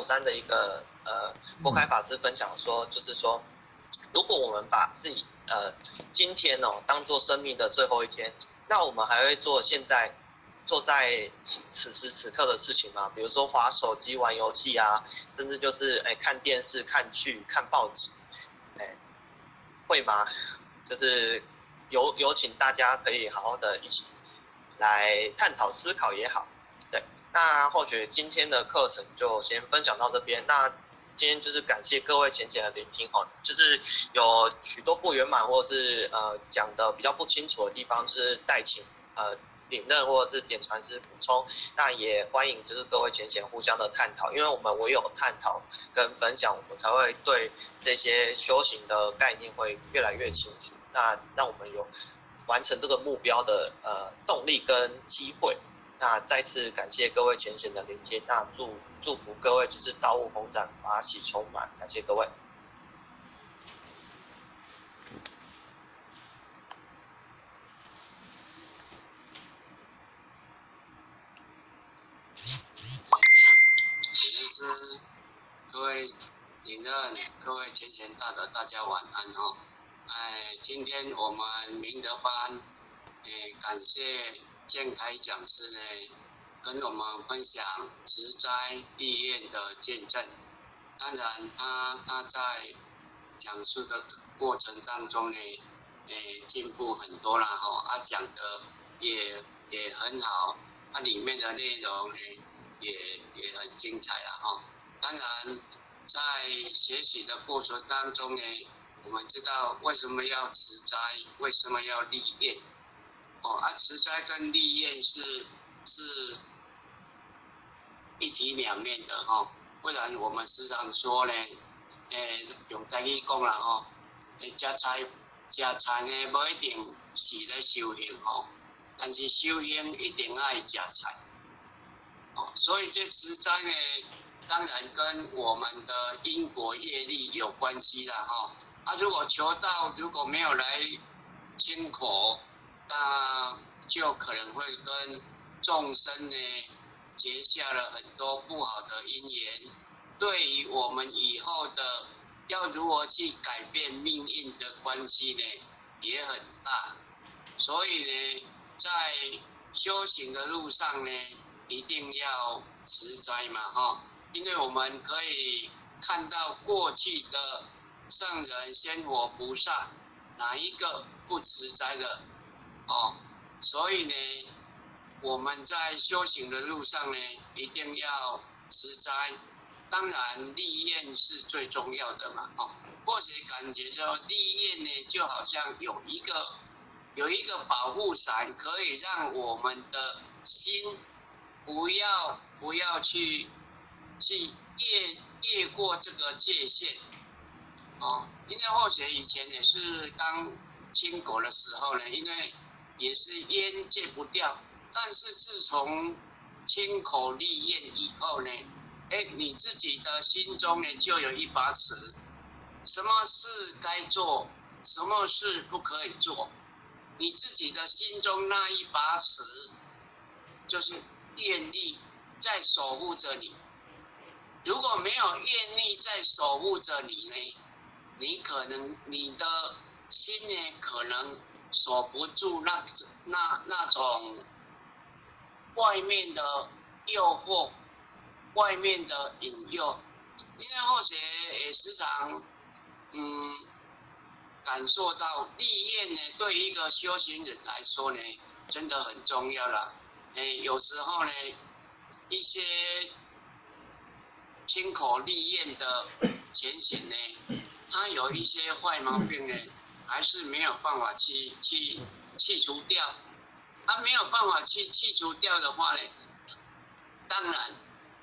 凤山的一个郭开法师分享说，就是说，如果我们把自己今天当作生命的最后一天，那我们还会做在此时此刻的事情吗？比如说滑手机、玩游戏啊，甚至就是看电视、看剧、看报纸，会吗？就是有请大家可以好好的一起来探讨思考也好。对，那或许今天的课程就先分享到这边。那今天就是感谢各位浅浅的聆听就是有许多不圆满或是讲的比较不清楚的地方，就是代请领任或者是点传师补充。那也欢迎就是各位浅浅互相的探讨，因为我们唯有探讨跟分享，我们才会对这些修行的概念会越来越清楚。那让我们有完成这个目标的动力跟机会。那再次感谢各位浅显的聆听，那祝福各位就是道务宏展，法喜充满，感谢各位。各位领任、各位浅显大德，大家晚安哦。今天我们明德班，感谢建开讲师呢，跟我们分享植栽立业的见证。当然他在讲述的过程当中呢，进步很多啦讲的也很好，里面的内容呢也很精彩啦当然，在学习的过程当中呢，我们知道为什么要植栽，为什么要立业植栽跟立业是一体两面的不然我们时常说呢，用台语讲啦吃菜呢不一定是咧修行但是修行一定爱吃菜所以这植栽呢，当然跟我们的因果业力有关系啦如果求道如果没有来亲口，那就可能会跟众生呢结下了很多不好的因缘，对于我们以后的要如何去改变命运的关系呢，也很大。所以呢，在修行的路上呢，一定要植栽嘛因为我们可以看到过去的圣人仙佛菩萨，哪一个不植栽的所以呢，我们在修行的路上呢，一定要植栽。当然立业是最重要的嘛或许感觉到立业呢，就好像有一个保护伞，可以让我们的心不要去越过这个界限因为或许以前也是刚清果的时候呢，因为也是烟戒不掉，但是自从清口立业以后呢，你自己的心中呢就有一把尺，什么事该做，什么事不可以做，你自己的心中那一把尺，就是愿力在守护着你。如果没有愿力在守护着你呢，你的心呢可能守不住那种外面的诱惑，外面的引诱。因为或许也时常感受到立业呢，对一个修行人来说呢，真的很重要了。有时候呢，一些亲口立业的浅显呢，他有一些坏毛病呢，还是没有办法去去除掉。他没有办法去除掉的话呢，当然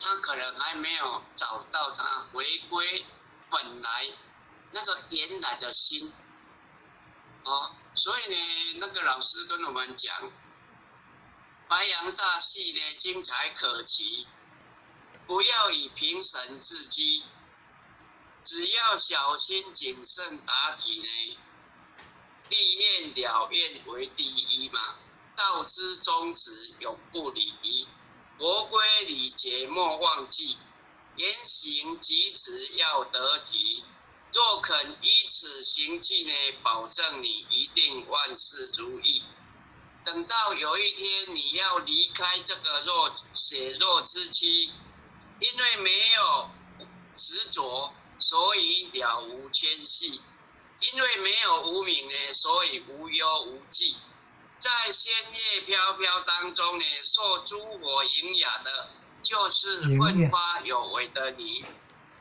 他可能还没有找到他回归本来那个原来的心所以呢，那个老师跟我们讲，白羊大戏呢精彩可期，不要以评审自居，只要小心谨慎答题呢，立愿了愿为第一嘛，道之宗旨永不离，佛规礼节莫忘记，言行举止要得体。若肯依此行迹呢，保证你一定万事如意。等到有一天你要离开这个血肉之躯，因为没有执着，所以了无牵系；因为没有无明呢，所以无忧无忌。在仙叶飘飘当中呢，受诸火影响的，就是奋发有为的你。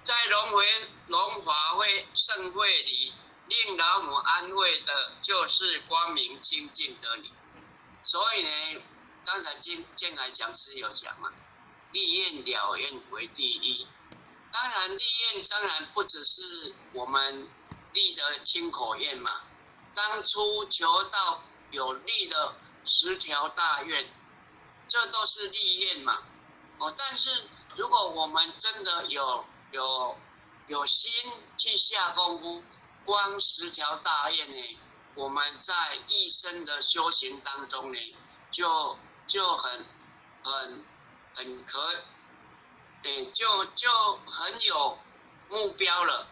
在龙华会盛会里，令老母安慰的，就是光明清净的你。所以呢，刚才建海讲师有讲嘛，立愿了愿为第一。当然，立愿当然不只是我们立的清口愿嘛，当初求到有立的10条大愿，这都是立愿嘛。但是如果我们真的有心去下功夫，光10条大愿呢，我们在一生的修行当中呢，就很有目标了。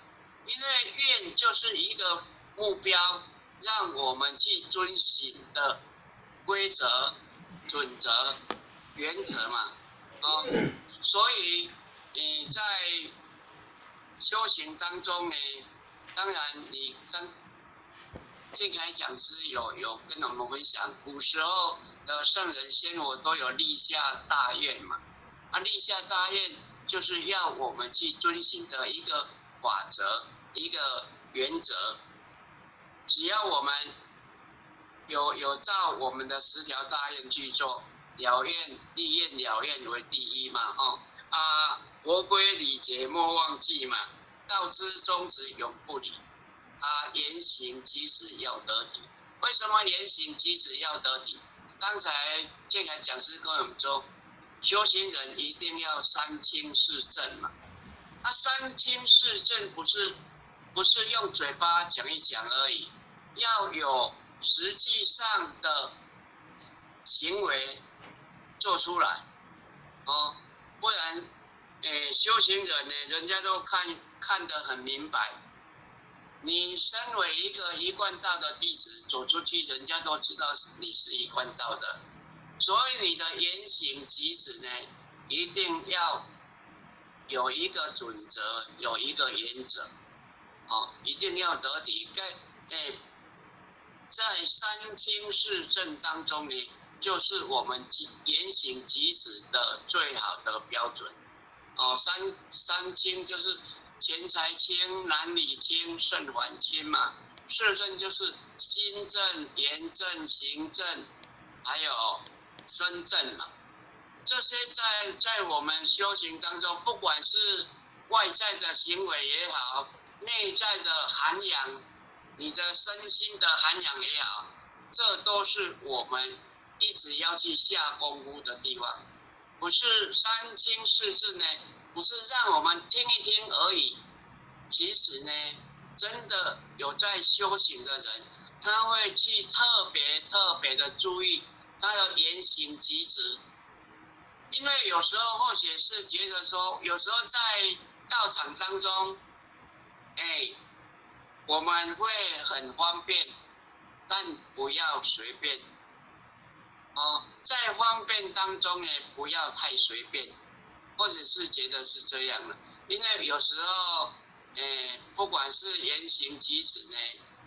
因为愿就是一个目标，让我们去遵循的规则、准则、原则嘛。所以在修行当中呢，当然建凯讲师有跟我们分享，古时候的圣人先佛都有立下大愿嘛。立下大愿就是要我们去遵循的一个法则、一个原则。只要我们有照我们的10条大愿去做，立愿了愿为第一嘛。佛规礼节莫忘记嘛，道之宗旨永不离。言行举止要得体。为什么言行举止要得体？刚才建凯讲师跟我们说，修行人一定要3清4正嘛。3清4正不是用嘴巴讲一讲而已，要有实际上的行为做出来。不然修行人呢，人家都看得很明白。你身为一个一贯道的弟子，走出去，人家都知道你是一贯道的。所以你的言行举止呢，一定要有一个准则，有一个原则。一定要得体。在3清4正当中呢，就是我们言行举止的最好的标准。三清就是钱财清、男女清、圣凡清嘛。4正就是心正、言正、行正，还有身正嘛。这些在我们修行当中，不管是外在的行为也好，内在的涵养，你的身心的涵养也好，这都是我们一直要去下功夫的地方。不是3清4正呢，不是让我们听一听而已。其实呢，真的有在修行的人，他会去特别的注意他的言行举止。因为有时候或许是觉得说，有时候在道场当中，我们会很方便，但不要随便。在方便当中呢，不要太随便，或者是觉得是这样的。因为有时候，不管是言行举止呢，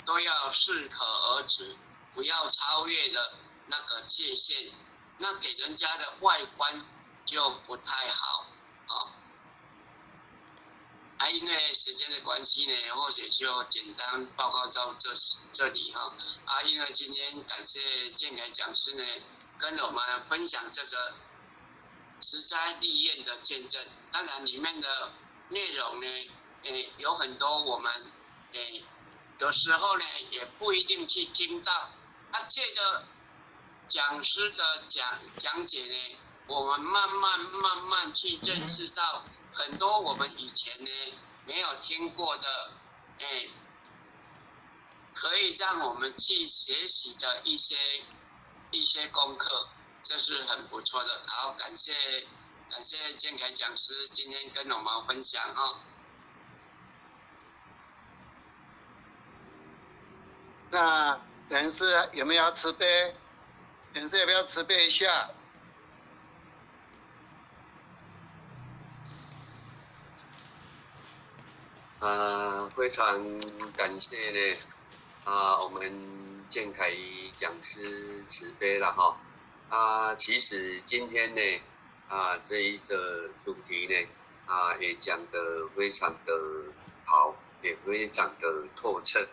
都要适可而止，不要超越了那个界限，那给人家的外观就不太好。因为时间的关系呢，或许就简单报告到这里哈。因为今天感谢建凯讲师呢，跟我们分享这个实斋立愿的见证。当然里面的内容呢，有很多我们有时候呢也不一定去听到。借着讲师的讲解呢，我们慢慢去认识到很多我们以前呢没有听过的，可以让我们去学习的一些功课，这是很不错的。好，感谢感谢建凯讲师今天跟我们分享哈。那人事有没有要慈悲？人事要不要慈悲一下？非常感谢呢，我们建凯讲师慈悲了哈。其实今天呢，这一个主题呢，也讲得非常的好，也非常的透彻。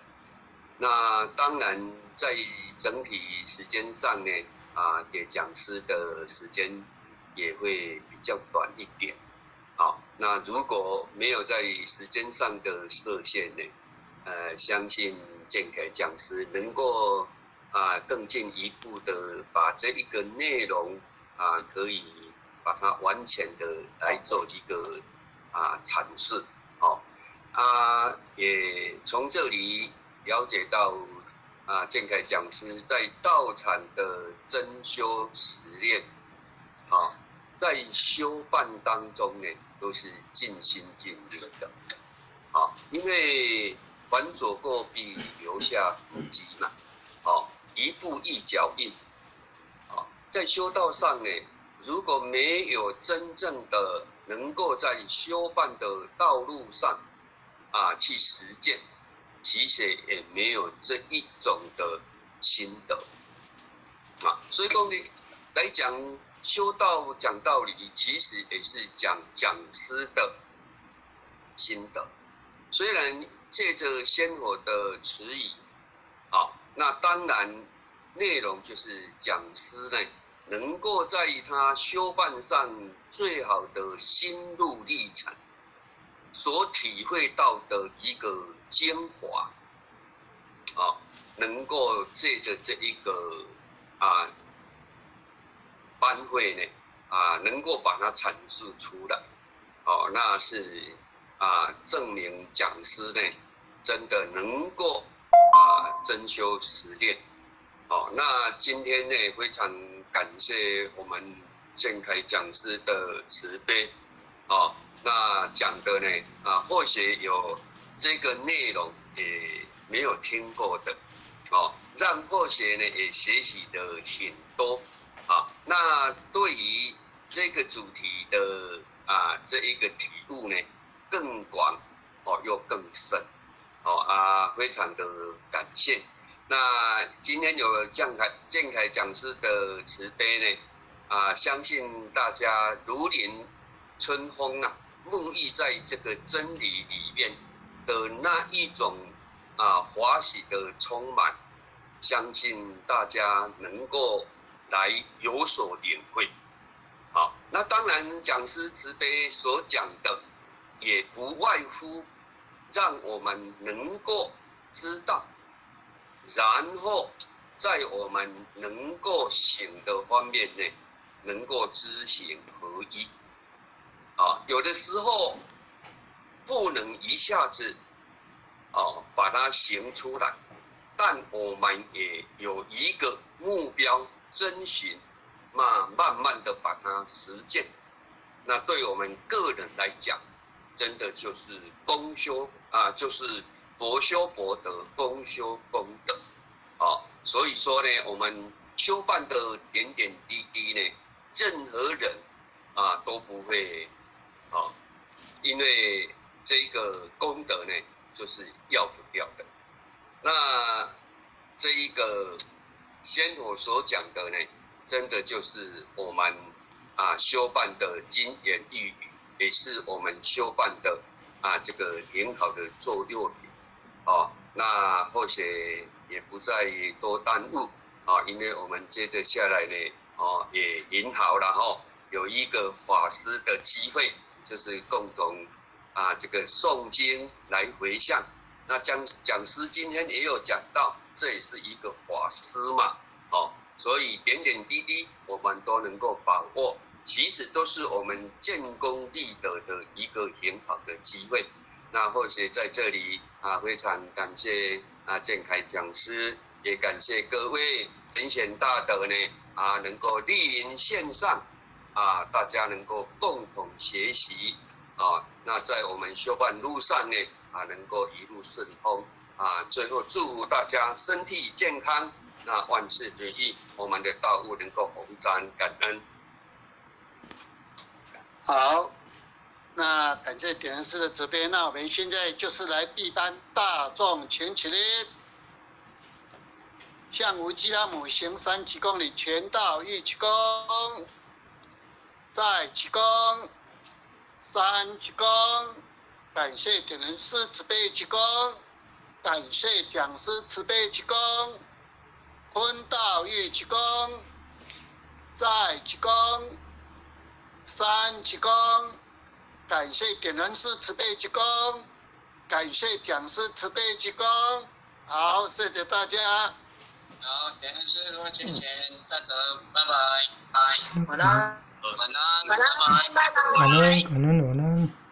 那当然在整体时间上呢，给讲师的时间也会比较短一点。好，那如果没有在时间上的设限呢，相信建凯讲师能够更进一步的把这一个内容可以把它完全的来做一个阐释，也从这里了解到建凯讲师在道场的真修实练，在修办当中呢，都是尽心尽力的，因为凡走过必留下足迹嘛，一步一脚印，在修道上呢，如果没有真正的能够在修办的道路上去实践，其实也没有这一种的心得，所以说呢，来讲修道讲道理，其实也是讲讲师的心得。虽然借着仙火的词语，那当然内容就是讲师呢，能够在他修办上最好的心路历程，所体会到的一个精华，能够借着这一个班会呢，能够把它阐述出来，那是证明讲师呢真的能够真修实练，那今天呢非常感谢我们建凯讲师的慈悲，那讲的呢或许有这个内容也没有听过的，让或许呢也学习的很多。那对于这个主题的这一个体悟呢，更广又更深，非常的感谢。那今天有建凯讲师的慈悲呢，相信大家如临春风沐浴在这个真理里面的那一种欢喜的充满，相信大家能够来有所领会。好，那当然讲师慈悲所讲的也不外乎让我们能够知道，然后在我们能够行的方面呢，能够知行合一，有的时候不能一下子把它行出来，但我们也有一个目标遵循，慢慢的把它实践。那对我们个人来讲，真的就是公修就是博修博德，公修公德，所以说呢，我们修办的点点滴滴呢，任何人都不会因为这个功德呢，就是要不掉的。那这一个先我所讲的呢，真的就是我们修办的金言玉语，也是我们修办的这个很好的座右铭。那或许也不再多耽误因为我们接着下来呢也引好了有一个法师的机会，就是共同这个诵经来回向。那讲师今天也有讲到，这也是一个法师嘛，所以点点滴滴我们都能够把握，其实都是我们建功立德的一个很好的机会。那或许在这里非常感谢建凯讲师，也感谢各位很显大德呢能够莅临线上大家能够共同学习那在我们修办路上呢能够一路顺风最后祝福大家身体健康，那万事如意，我们的道路能够弘扬，感恩。好，那感谢点恩师的慈悲，那我们现在就是来闭班，大众请起立，向无基拉姆行3鞠躬礼，全道一鞠躬，再鞠躬，3鞠躬，感谢点恩师慈悲鞠躬，感谢讲师慈悲鞠躬，坤道一鞠躬，再鞠躬，3鞠躬，感谢点恩师慈悲鞠躬，感谢讲师慈悲鞠躬。好，谢谢大家。好，点恩师罗钱钱大泽，拜拜，拜，晚安，晚安，拜拜，晚安，晚安，晚安。